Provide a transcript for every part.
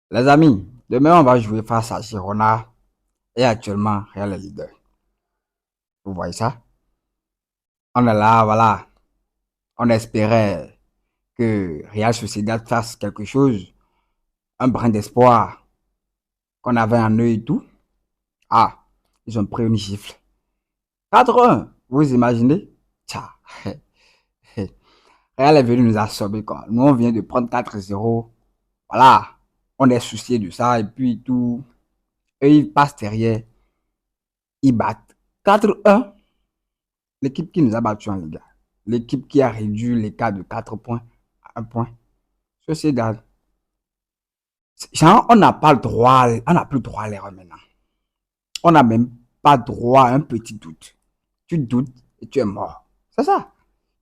Les amis, demain on va jouer face à Girona et actuellement Real est leader. Vous voyez ça? On est là, voilà. On espérait que Real Sociedad fasse quelque chose, un brin d'espoir qu'on avait en eux et tout. Ah, ils ont pris une gifle. 4-1, vous imaginez? Tcha. Real est venu nous assommer quoi. Nous on vient de prendre 4-0. Voilà, on est soucié de ça et puis tout. Eux ils passent derrière, ils battent 4-1. L'équipe qui nous a battus en Liga. L'équipe qui a réduit l'écart de 4 points à 1 point. Sociedad. Genre, on n'a pas le droit, on n'a plus le droit à l'erreur maintenant. On n'a même pas droit à un petit doute. Tu doutes et tu es mort. C'est ça.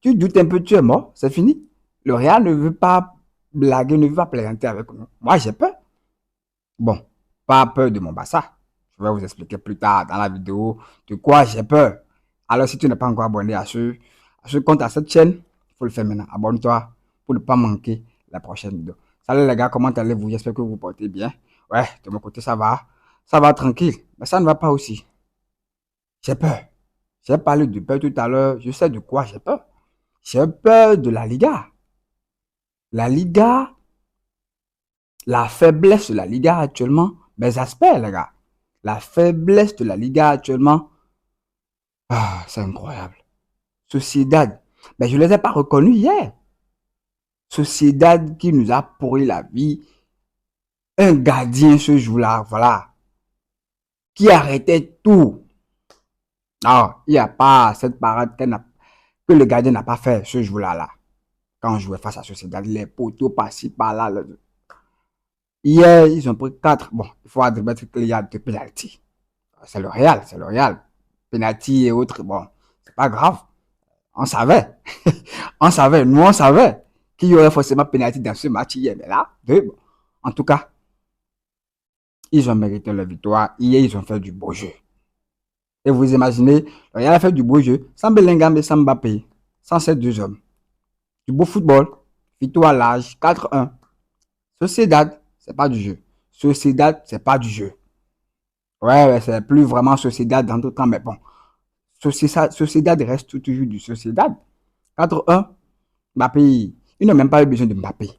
Tu doutes un peu, tu es mort. C'est fini. Le Real ne veut pas blaguer, ne veut pas plaisanter avec nous. Moi, j'ai peur. Bon, pas peur de mon Barça. Je vais vous expliquer plus tard dans la vidéo de quoi j'ai peur. Alors, si tu n'es pas encore abonné à ce compte, à cette chaîne, il faut le faire maintenant. Abonne-toi pour ne pas manquer la prochaine vidéo. Salut les gars, comment allez-vous? J'espère que vous vous portez bien. Ouais, de mon côté, ça va. Ça va tranquille. Mais ça ne va pas aussi. J'ai peur. J'ai parlé de peur tout à l'heure. Je sais de quoi j'ai peur. J'ai peur de la Liga. La Liga, la faiblesse de la Liga actuellement, mes aspects, les gars. La faiblesse de la Liga actuellement, c'est incroyable. Sociedad, mais je ne les ai pas reconnus hier. Sociedad qui nous a pourri la vie. Un gardien ce jour-là, voilà, qui arrêtait tout. Non, il n'y a pas cette parade que le gardien n'a pas fait ce jour-là. Là. Quand on jouait face à Sociedad, les poteaux par-ci, par-là. Hier, ils ont pris 4. Bon, il faut admettre qu'il y a 2 pénaltys. C'est le Real, c'est le Real. Penalty et autres, bon, c'est pas grave. On savait. On savait, nous on savait qu'il y aurait forcément pénalty dans ce match hier. Mais là, bon. En tout cas, ils ont mérité la victoire. Hier, ils ont fait du beau jeu. Et vous imaginez, le Real a fait du beau jeu sans Bellingham et sans Mbappé, sans ces deux hommes. Du beau football, victoire large, 4-1. Sociedad, c'est pas du jeu. Sociedad, c'est pas du jeu. Ouais, c'est plus vraiment Sociedad dans tout temps, mais bon. Sociedad reste toujours du Sociedad. 4-1, Mbappé, ils n'ont même pas eu besoin de Mbappé.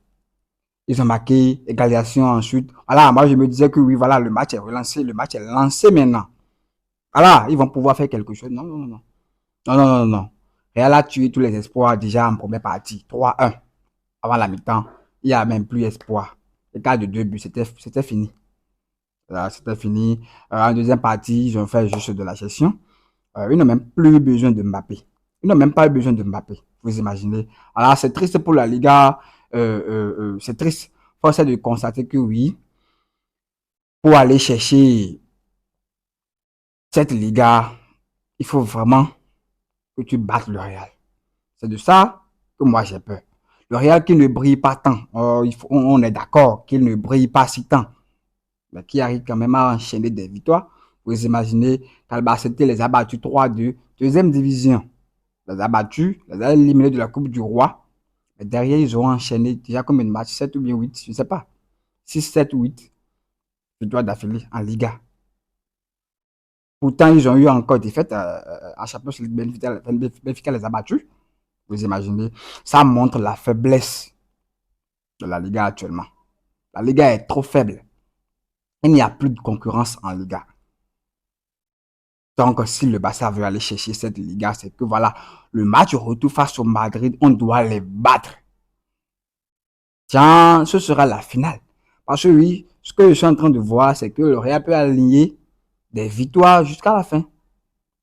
Ils ont marqué égalisation ensuite. Voilà, moi je me disais que oui, voilà, le match est relancé, le match est lancé maintenant. Voilà, ils vont pouvoir faire quelque chose. Non, non, non, non. Non, non, non, non. Real a tué tous les espoirs déjà en première partie. 3-1 avant la mi-temps. Il n'y a même plus espoir. Le cas de 2 buts, c'était fini. C'était fini. En deuxième partie, ils ont fait juste de la gestion. Ils n'ont même plus besoin de Mbappé. Ils n'ont même pas eu besoin de Mbappé. Vous imaginez. Alors, c'est triste pour la Liga. C'est triste. Force est de constater que oui, pour aller chercher cette Liga, il faut vraiment que tu battes le Real. C'est de ça que moi j'ai peur. Le Real qui ne brille pas tant. On est d'accord qu'il ne brille pas si tant. Mais qui arrive quand même à enchaîner des victoires. Vous imaginez qu'Albacete les a battus 3-2. Deuxième division. Les a battus, les a éliminés de la Coupe du Roi. Mais derrière, ils ont enchaîné déjà comme une match 7 ou bien 8, je ne sais pas. 6, 7 ou 8 victoires d'affilée en Liga. Pourtant, ils ont eu encore des fêtes à Champions League. Benfica les a battus. Vous imaginez. Ça montre la faiblesse de la Liga actuellement. La Liga est trop faible. Il n'y a plus de concurrence en Liga. Donc, si le Barça veut aller chercher cette Liga, c'est que voilà, le match retour face au Madrid, on doit les battre. Tiens, ce sera la finale. Parce que oui, ce que je suis en train de voir, c'est que le Real peut aligner des victoires jusqu'à la fin de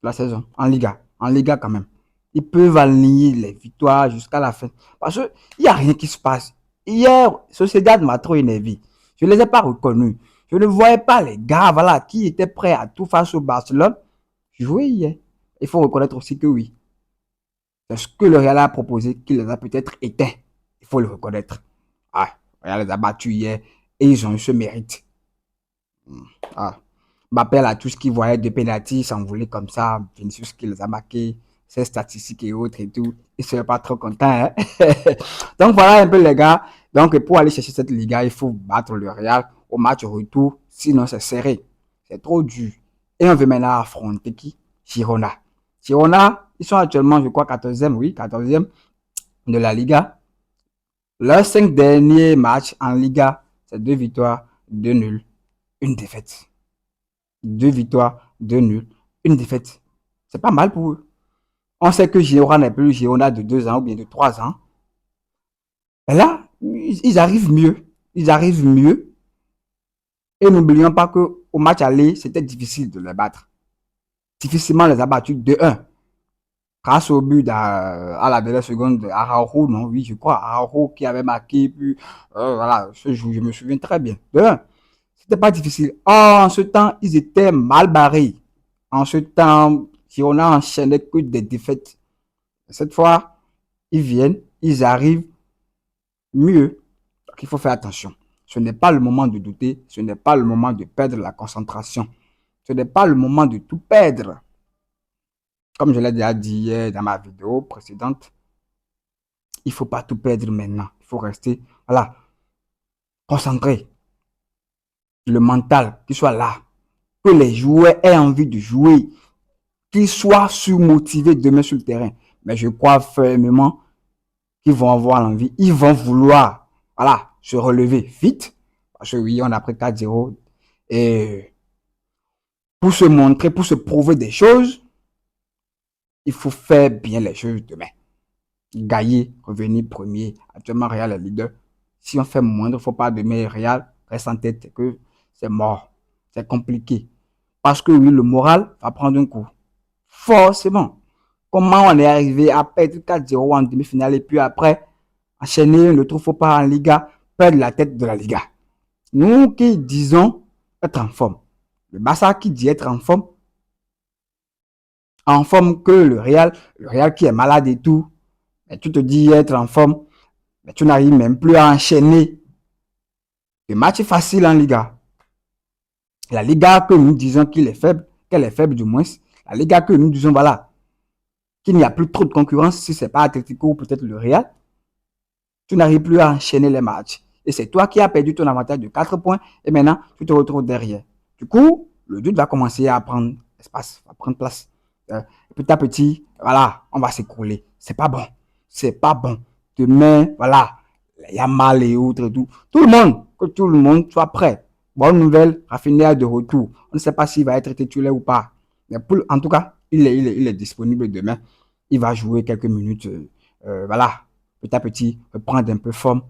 la saison, en Liga. En Liga quand même. Ils peuvent aligner les victoires jusqu'à la fin. Parce qu'il n'y a rien qui se passe. Hier, Sociedad m'a trop énervé. Je ne les ai pas reconnus. Je ne voyais pas les gars voilà, qui étaient prêts à tout face au Barcelone jouer hier. Il faut reconnaître aussi que oui. C'est ce que le Real a proposé qui les a peut-être éteints. Il faut le reconnaître. Ah, le Real les a battus hier et ils ont eu ce mérite. Ah. Mbappé a tout ce qu'il voyait de pénalty, il s'envolait comme ça. Vinicius qui les a marqués, ses statistiques et autres et tout. Il ne serait pas trop content. Hein? Donc voilà un peu les gars. Donc pour aller chercher cette Liga, il faut battre le Real. au match retour, sinon c'est serré. C'est trop dur. Et on veut maintenant affronter qui? Girona. Girona, ils sont actuellement, je crois, 14e, oui, 14e de la Liga. Leurs 5 derniers matchs en Liga, c'est 2 victoires, 2 nuls, une défaite. 2 victoires, 2 nuls, une défaite. C'est pas mal pour eux. On sait que Girona n'est plus Girona de 2 ans ou bien de 3 ans. Et là, ils arrivent mieux. Ils arrivent mieux. Et n'oublions pas qu'au match aller, c'était difficile de les battre. Difficilement les a battus 2-1. Grâce au but à la dernière seconde de Araujo, non, oui, je crois, Araujo qui avait marqué, puis voilà, ce jour, je me souviens très bien. 2-1. C'était pas difficile. Oh, en ce temps, ils étaient mal barrés. En ce temps, si on a enchaîné que des défaites, cette fois, ils viennent, ils arrivent mieux. Donc, il faut faire attention. Ce n'est pas le moment de douter, ce n'est pas le moment de perdre la concentration. Ce n'est pas le moment de tout perdre. Comme je l'ai déjà dit hier dans ma vidéo précédente, il ne faut pas tout perdre maintenant. Il faut rester, voilà, concentré. Le mental, qui soit là. Que les joueurs aient envie de jouer. Qu'ils soient surmotivés demain sur le terrain. Mais je crois fermement qu'ils vont avoir l'envie. Ils vont vouloir, voilà, se relever vite. Parce que oui, on a pris 4-0. Et pour se montrer, pour se prouver des choses, il faut faire bien les choses demain. Gagner, revenir premier. Actuellement, Real est leader. Si on fait moindre, il ne faut pas demain Real reste en tête que c'est mort. C'est compliqué. Parce que oui, le moral va prendre un coup. Forcément. Comment on est arrivé à perdre 4-0 en demi-finale et puis après enchaîner ne trouve pas en Liga, perdre la tête de la Liga. Nous qui disons être en forme. Le Barça qui dit être en forme que le Real qui est malade et tout. Mais tu te dis être en forme, mais tu n'arrives même plus à enchaîner des matchs faciles en Liga. La Liga que nous disons qu'elle est faible du moins, la Liga que nous disons, voilà, qu'il n'y a plus trop de concurrence, si ce n'est pas Atletico ou peut-être le Real, tu n'arrives plus à enchaîner les matchs. Et c'est toi qui as perdu ton avantage de 4 points et maintenant tu te retrouves derrière. Du coup, le doute va commencer à prendre espace, à prendre place. Petit à petit, voilà, on va s'écrouler. C'est pas bon. C'est pas bon. Demain, voilà, il y a mal et autres et tout. Que tout le monde soit prêt. Bonne nouvelle, Rafinha de retour. On ne sait pas s'il va être titulaire ou pas. Mais en tout cas, il est disponible demain. Il va jouer quelques minutes. Voilà, petit à petit, prendre un peu forme.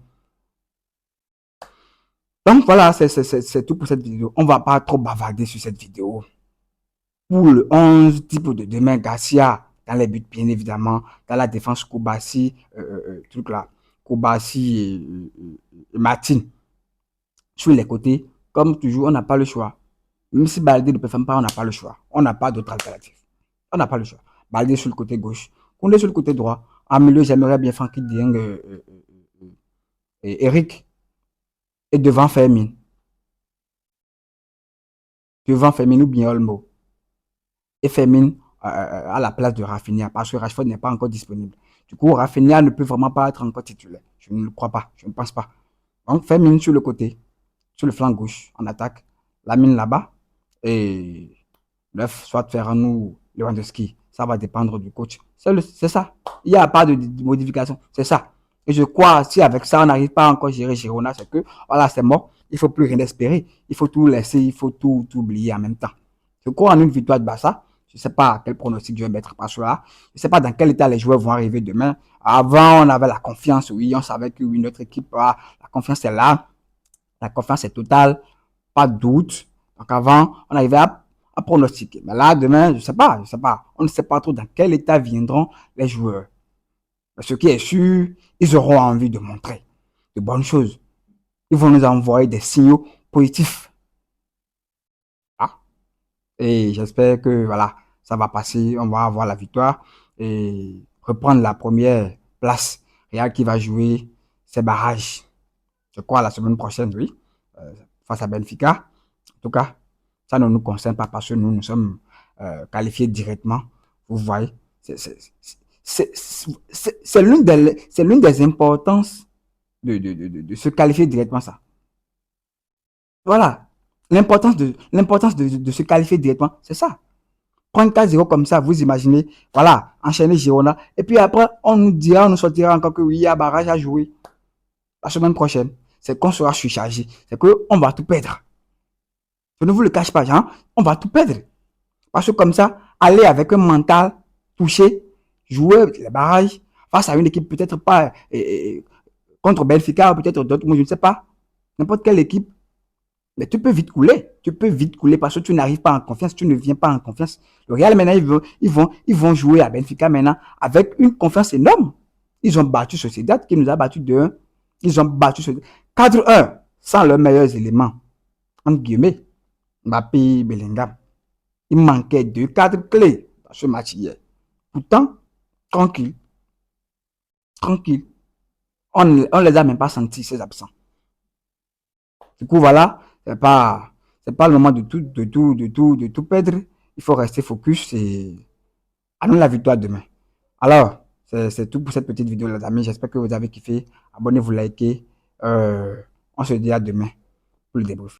Donc voilà, c'est tout pour cette vidéo. On ne va pas trop bavarder sur cette vidéo. Pour le 11 type de demain, Garcia, dans les buts, bien évidemment, dans la défense, Koubassi, truc là, Koubassi et Martin. Sur les côtés, comme toujours, on n'a pas le choix. Même si Baldé ne performe pas, on n'a pas le choix. On n'a pas d'autre alternative. On n'a pas le choix. Baldé sur le côté gauche, Koundé sur le côté droit. En milieu, j'aimerais bien Francky Dieng et Eric. Et devant Fermin. Devant Fermin ou bien Olmo. Et Fermin à la place de Rafinha parce que Rashford n'est pas encore disponible. Du coup, Rafinha ne peut vraiment pas être encore titulaire. Je ne le crois pas. Je ne pense pas. Donc, Fermin sur le côté, sur le flanc gauche, en attaque. Lamine là-bas. Et bref, soit Ferran ou Lewandowski. Ça va dépendre du coach. C'est ça. Il n'y a pas de modification. C'est ça. Et je crois, si avec ça, on n'arrive pas encore à gérer Girona, c'est que, voilà, c'est mort. Il ne faut plus rien espérer. Il faut tout laisser, il faut tout oublier en même temps. Je crois en une victoire de Barça. Je ne sais pas quel pronostic je vais mettre par cela. Je ne sais pas dans quel état les joueurs vont arriver demain. Avant, on avait la confiance, oui, on savait que oui, notre équipe, la confiance est là. La confiance est totale, pas de doute. Donc avant, on arrivait à pronostiquer. Mais là, demain, je ne sais pas, On ne sait pas trop dans quel état viendront les joueurs. Mais ce qui est sûr, ils auront envie de montrer de bonnes choses. Ils vont nous envoyer des signaux positifs. Ah. Et j'espère que voilà, ça va passer, on va avoir la victoire et reprendre la première place. Real qui va jouer ses barrages. Je crois la semaine prochaine, oui, face à Benfica. En tout cas, ça ne nous concerne pas parce que nous sommes qualifiés directement. Vous voyez, c'est l'une des importances de se qualifier directement, ça. Voilà. L'importance de se qualifier directement, c'est ça. Prendre 4-0 comme ça, vous imaginez, voilà, enchaîner Girona. Et puis après, on nous sortira encore que oui, il y a barrage à jouer la semaine prochaine. C'est qu'on sera surchargé. C'est qu'on va tout perdre. Je ne vous le cache pas, hein, on va tout perdre. Parce que comme ça, aller avec un mental touché, jouer les barrages face à une équipe peut-être pas contre Benfica ou peut-être d'autres, je ne sais pas, n'importe quelle équipe, mais tu peux vite couler. Tu peux vite couler parce que tu n'arrives pas en confiance, tu ne viens pas en confiance. Le Real maintenant, ils vont jouer à Benfica maintenant avec une confiance énorme. Ils ont battu Sociedad qui nous a battu 2-1. Ils ont battu 4-1 sans leurs meilleurs éléments. Entre guillemets, Mbappé, Bellingham. Il manquait 2 cadres clés dans ce match hier. Pourtant, tranquille, tranquille. On les a même pas sentis, ces absents. Du coup, voilà, c'est pas le moment de tout perdre. Il faut rester focus et allons la victoire demain. Alors, c'est tout pour cette petite vidéo, les amis. J'espère que vous avez kiffé. Abonnez-vous, likez. On se dit à demain pour le débrief.